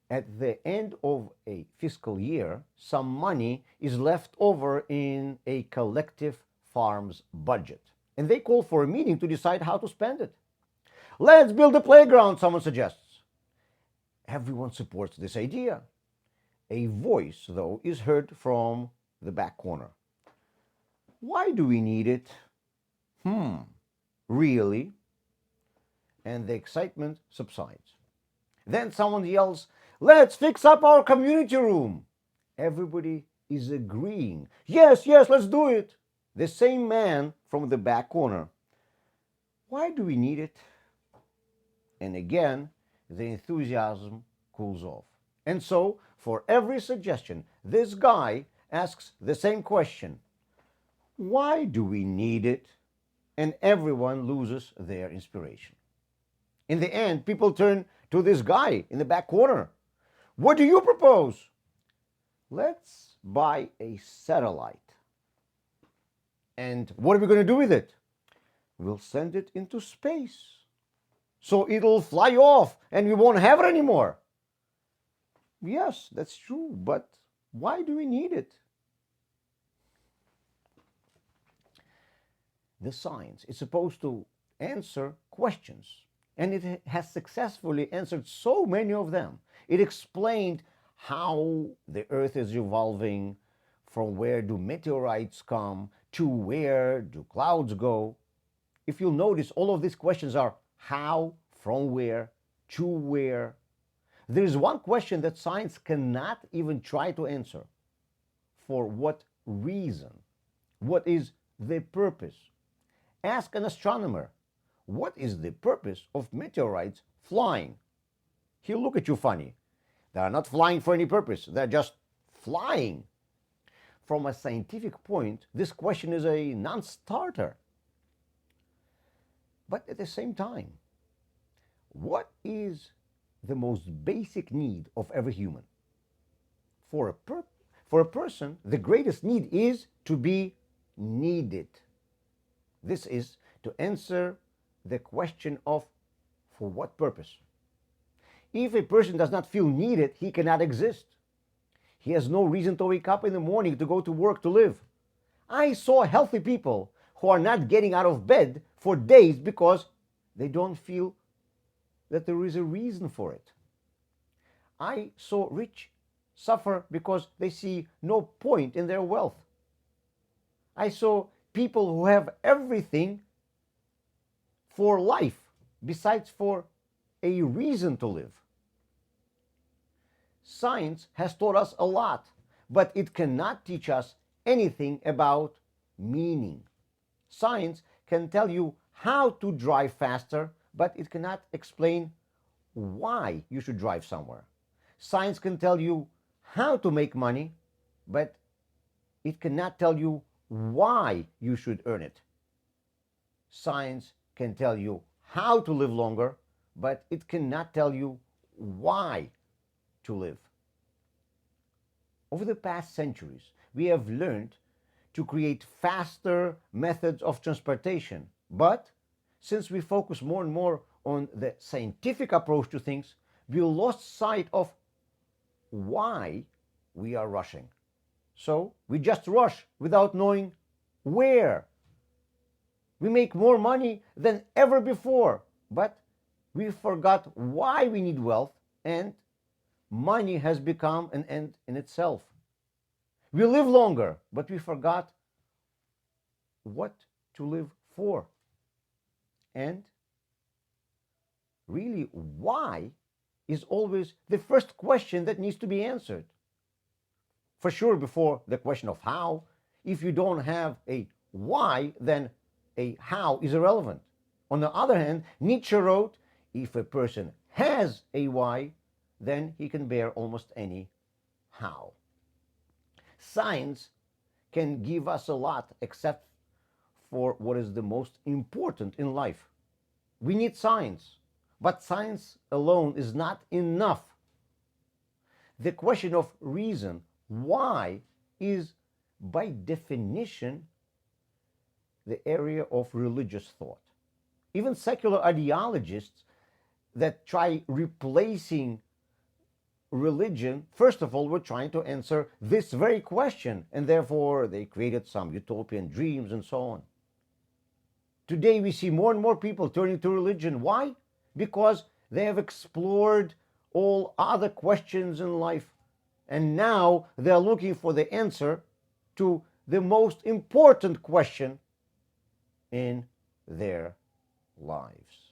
At the end of a fiscal year, some money is left over in a collective farm's budget. And they call for a meeting to decide how to spend it. Let's build a playground, someone suggests. Everyone supports this idea. A voice, though, is heard from the back corner. Why do we need it? Really? And the excitement subsides. Then someone yells, let's fix up our community room. Everybody is agreeing. Yes, yes, let's do it. The same man from the back corner. Why do we need it? And again, the enthusiasm cools off. And so, for every suggestion, this guy asks the same question. Why do we need it? And everyone loses their inspiration. In the end, people turn to this guy in the back corner. What do you propose? Let's buy a satellite. And what are we going to do with it? We'll send it into space. So it'll fly off and we won't have it anymore. Yes, that's true, but why do we need it? The science is supposed to answer questions, and it has successfully answered so many of them. It explained how the Earth is evolving, from where do meteorites come, to where do clouds go. If you'll notice, all of these questions are how, from where, to where. There is one question that science cannot even try to answer. For what reason? What is the purpose? Ask an astronomer, what is the purpose of meteorites flying? He'll look at you funny. They are not flying for any purpose. They're just flying. From a scientific point, this question is a non-starter. But at the same time, what is the most basic need of every human? For a person, the greatest need is to be needed. This is to answer the question of for what purpose. If a person does not feel needed, he cannot exist. He has no reason to wake up in the morning to go to work to live. I saw healthy people who are not getting out of bed for days because they don't feel that there is a reason for it. I saw rich suffer because they see no point in their wealth. I saw people who have everything for life besides for a reason to live. Science has taught us a lot, but it cannot teach us anything about meaning. Science can tell you how to drive faster, but it cannot explain why you should drive somewhere. Science can tell you how to make money, but it cannot tell you why you should earn it. Science can tell you how to live longer, but it cannot tell you why to live. Over the past centuries, we have learned to create faster methods of transportation, but since we focus more and more on the scientific approach to things, we lost sight of why we are rushing. So we just rush without knowing where. We make more money than ever before, but we forgot why we need wealth, and money has become an end in itself. We live longer, but we forgot what to live for. And really, why is always the first question that needs to be answered. For sure, before the question of how. If you don't have a why, then a how is irrelevant. On the other hand, Nietzsche wrote, if a person has a why, then he can bear almost any how. Science can give us a lot except for what is the most important in life. We need science, but science alone is not enough. The question of reason, why, is by definition the area of religious thought. Even secular ideologists that try replacing religion, first of all, were trying to answer this very question, and therefore they created some utopian dreams and so on. Today we see more and more people turning to religion. Why? Because they have explored all other questions in life, and now they're looking for the answer to the most important question in their lives.